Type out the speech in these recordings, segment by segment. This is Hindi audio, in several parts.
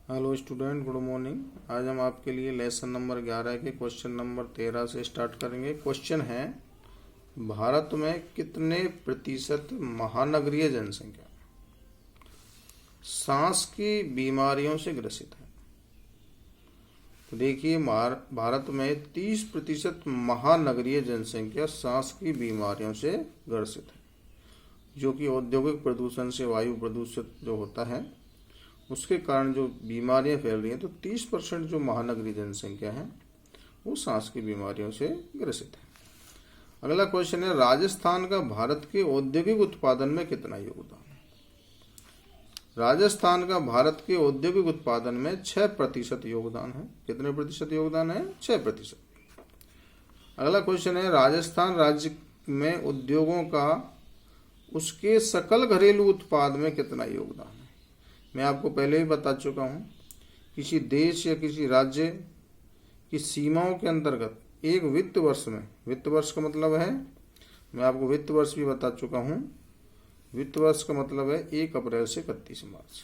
Hello student, good morning. आज हम आपके लिए लेसन नंबर 11 के क्वेश्चन नंबर 13 से स्टार्ट करेंगे। क्वेश्चन है, भारत में कितने प्रतिशत महानगरीय जनसंख्या सांस की बीमारियों से ग्रसित है? तो देखिए, भारत में 30% महानगरीय जनसंख्या सांस की बीमारियों से ग्रसित है, जो कि औद्योगिक प्रदूषण से वायु प्रदूषित जो होता है उसके कारण जो बीमारियां फैल रही हैं। तो 30% जो महानगरीय जनसंख्या है वो सांस की बीमारियों से ग्रसित है। अगला क्वेश्चन है, राजस्थान का भारत के औद्योगिक उत्पादन में कितना योगदान है? राजस्थान का भारत के औद्योगिक उत्पादन में 6% योगदान है। कितने प्रतिशत योगदान है? 6%। अगला क्वेश्चन है, राजस्थान राज्य में उद्योगों का उसके सकल घरेलू उत्पाद में कितना योगदान है? मैं आपको पहले ही बता चुका हूं, किसी देश या किसी राज्य की सीमाओं के अंतर्गत एक वित्त वर्ष में, वित्त वर्ष का मतलब है, मैं आपको वित्त वर्ष भी बता चुका हूं, वित्त वर्ष का मतलब है 1 अप्रैल से 31 मार्च।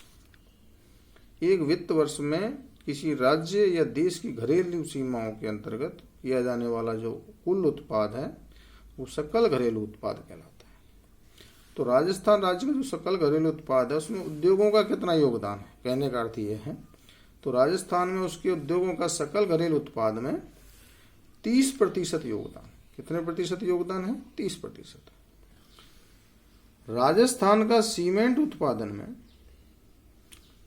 एक वित्त वर्ष में किसी राज्य या देश की घरेलू सीमाओं के अंतर्गत किया जाने वाला जो कुल उत्पाद है वो सकल घरेलू उत्पाद कहलाता है। तो राजस्थान राज्य का जो सकल घरेलू उत्पाद है उसमें उद्योगों का कितना योगदान है, कहने का अर्थ ये है। तो राजस्थान में उसके उद्योगों का सकल घरेलू उत्पाद में 30% योगदान। कितने प्रतिशत योगदान है? 30%। राजस्थान का सीमेंट उत्पादन में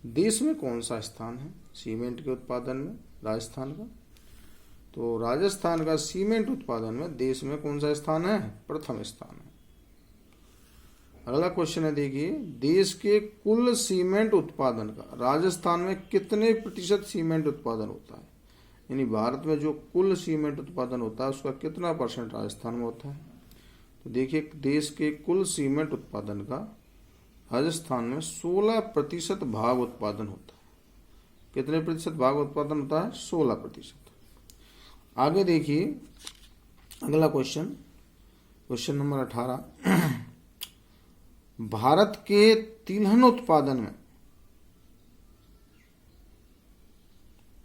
देश में कौन सा स्थान है? सीमेंट के उत्पादन में राजस्थान का, तो राजस्थान का सीमेंट उत्पादन में देश में कौन सा स्थान है? प्रथम स्थान है। अगला क्वेश्चन है, देखिए, देश के कुल सीमेंट उत्पादन का राजस्थान में कितने प्रतिशत सीमेंट उत्पादन होता है? यानी भारत में जो कुल सीमेंट उत्पादन होता है उसका कितना % राजस्थान में होता है? तो देखिए, देश के कुल सीमेंट उत्पादन का राजस्थान में 16% भाग उत्पादन होता है। कितने प्रतिशत भाग उत्पादन होता है? 16%। आगे देखिए अगला क्वेश्चन, क्वेश्चन नंबर 18, भारत के तिलहन उत्पादन में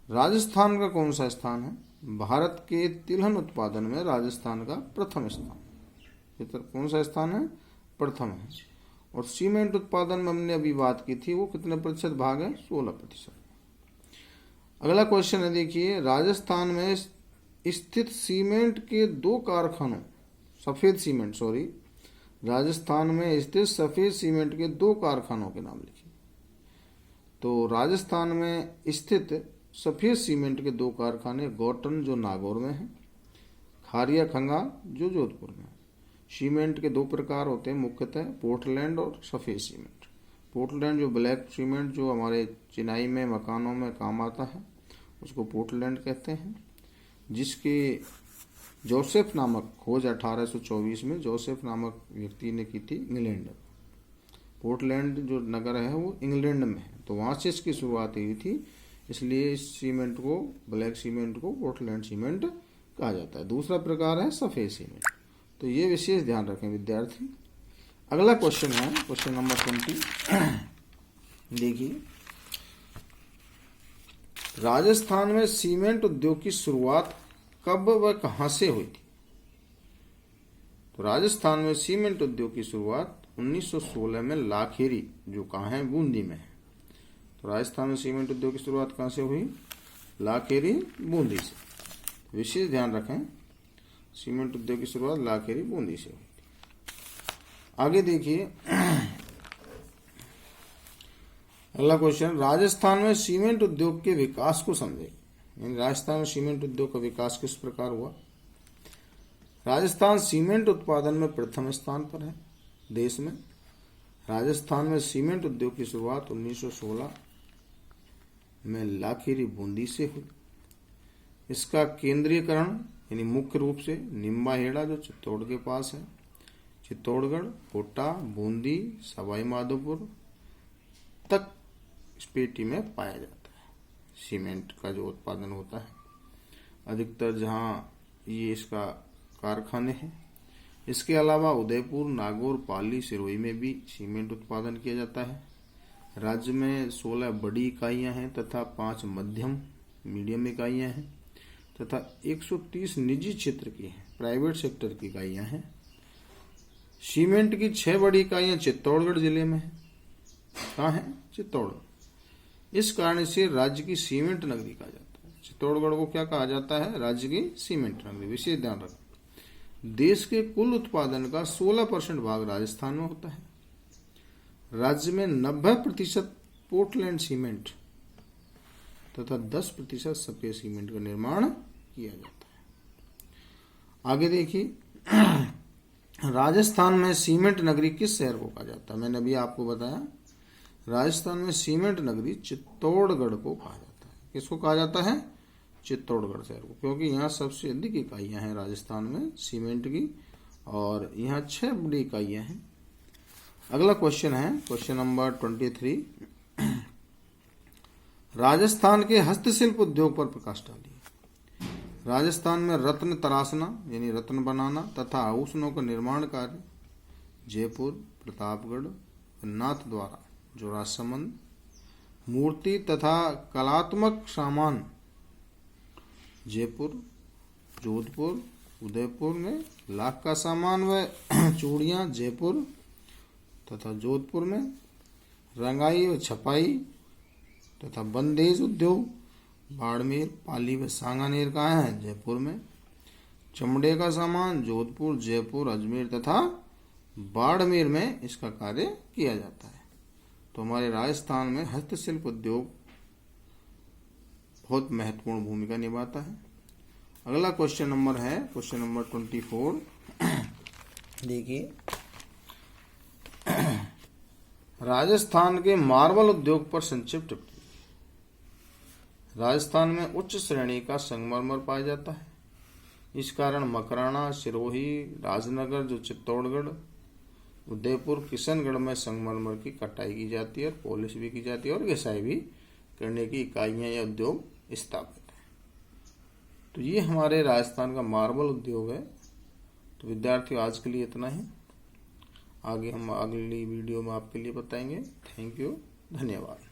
राजस्थान का कौन सा स्थान है? भारत के तिलहन उत्पादन में राजस्थान का प्रथम स्थान। कौन सा स्थान है? प्रथम है। और सीमेंट उत्पादन में हमने अभी बात की थी, वो कितने प्रतिशत भाग है? 16%। अगला क्वेश्चन है, देखिए, राजस्थान में स्थित सीमेंट के 2 कारखानों, सफेद सीमेंट, सॉरी, राजस्थान में स्थित सफेद सीमेंट के 2 कारखानों के नाम लिखिए। तो राजस्थान में स्थित सफेद सीमेंट के 2 कारखाने, गौटन जो नागौर में है, खारिया खंगा जो जोधपुर में है। सीमेंट के 2 प्रकार होते हैं मुख्यतः, पोर्टलैंड और सफेद सीमेंट। पोर्टलैंड जो ब्लैक सीमेंट जो हमारे चिनाई में मकानों में काम आता है उसको पोर्टलैंड कहते हैं, जिसके जोसेफ नामक खोज 1824 में जोसेफ नामक व्यक्ति ने की थी इंग्लैंड। पोर्टलैंड जो नगर है वो इंग्लैंड में है, तो वहाँ से इसकी शुरुआत हुई थी, इसलिए इस सीमेंट को, ब्लैक सीमेंट को पोर्टलैंड सीमेंट कहा जाता है। दूसरा प्रकार है सफ़ेद सीमेंट, तो ये विशेष ध्यान रखें विद्यार्थी। अगला क्वेश्चन है क्वेश्चन नंबर 20। देखिए, राजस्थान में सीमेंट उद्योग की शुरुआत कब व कहां से हुई थी? तो राजस्थान में सीमेंट उद्योग की शुरुआत 1916 में लाखेरी, जो कहाँ है? बूंदी में है। तो राजस्थान में सीमेंट उद्योग की शुरुआत कहाँ से हुई? लाखेरी, बूंदी से। विशेष ध्यान रखें, सीमेंट उद्योग की शुरुआत लाखेरी, बूंदी से हुई थी। आगे देखिए अगला क्वेश्चन, राजस्थान में सीमेंट उद्योग के विकास को समझे। राजस्थान में सीमेंट उद्योग का विकास किस प्रकार हुआ? राजस्थान सीमेंट उत्पादन में प्रथम स्थान पर है देश में। राजस्थान में सीमेंट उद्योग की शुरुआत 1916 में लाखेरी, बूंदी से हुई। इसका केंद्रीयकरण यानी मुख्य रूप से निम्बाहेड़ा जो चित्तौड़ के पास है, चित्तौड़गढ़, कोटा, बूंदी, सवाई माधोपुर तक इस पेटी में पाया जाता है। सीमेंट का जो उत्पादन होता है अधिकतर जहाँ ये इसका कारखाने हैं। इसके अलावा उदयपुर, नागौर, पाली, सिरोही में भी सीमेंट उत्पादन किया जाता है। राज्य में 16 बड़ी इकाइयां हैं तथा 5 मीडियम इकाइयां हैं तथा 130 निजी क्षेत्र की हैं, प्राइवेट सेक्टर की इकाइयां हैं। सीमेंट की 6 बड़ी इकाइयां चित्तौड़गढ़ जिले में है। कहाँ है? चित्तौड़गढ़। इस कारण से राज्य की सीमेंट नगरी कहा जाता है। चित्तौड़गढ़ को क्या कहा जाता है? राज्य की सीमेंट नगरी। विशेष ध्यान रखना। देश के कुल उत्पादन का 16% भाग राजस्थान में होता है। राज्य में 90% पोर्टलैंड सीमेंट तथा 10% सफेद सीमेंट का निर्माण किया जाता है। आगे देखिए, राजस्थान में सीमेंट नगरी किस शहर को कहा जाता है? मैंने अभी आपको बताया, राजस्थान में सीमेंट नगरी चित्तौड़गढ़ को कहा जाता है। किसको कहा जाता है? चित्तौड़गढ़ शहर को, क्योंकि यहाँ सबसे अधिक इकाइयां हैं राजस्थान में सीमेंट की, और यहाँ 6 बड़ी इकाइयां हैं। अगला क्वेश्चन है क्वेश्चन नंबर 23। राजस्थान के हस्तशिल्प उद्योग पर प्रकाश डालिए। राजस्थान में रत्न तराशना यानी रत्न बनाना तथा आभूषणों का निर्माण कार्य जयपुर, प्रतापगढ़, नाथद्वारा, जो राजसमंद, मूर्ति तथा कलात्मक सामान जयपुर, जोधपुर, उदयपुर में, लाख का सामान व चूड़ियाँ जयपुर तथा जोधपुर में, रंगाई व छपाई तथा बंदेज उद्योग बाड़मेर, पाली व सांगानेर कहाँ है? जयपुर में। चमड़े का सामान जोधपुर, जयपुर, अजमेर तथा बाड़मेर में इसका कार्य किया जाता है। तो हमारे राजस्थान में हस्तशिल्प उद्योग बहुत महत्वपूर्ण भूमिका निभाता है। अगला क्वेश्चन नंबर है क्वेश्चन नंबर 24। देखिए, राजस्थान के मार्बल उद्योग पर संक्षिप्त टिप्पणी। राजस्थान में उच्च श्रेणी का संगमरमर पाया जाता है। इस कारण मकराना, सिरोही, राजनगर जो चित्तौड़गढ़, उदयपुर, किशनगढ़ में संगमरमर की कटाई की जाती है और पॉलिश भी की जाती है और घिसाई भी करने की इकाइयां या उद्योग स्थापित है। तो ये हमारे राजस्थान का मार्बल उद्योग है। तो विद्यार्थियों, आज के लिए इतना ही। आगे हम अगली वीडियो में आपके लिए बताएंगे। थैंक यू, धन्यवाद।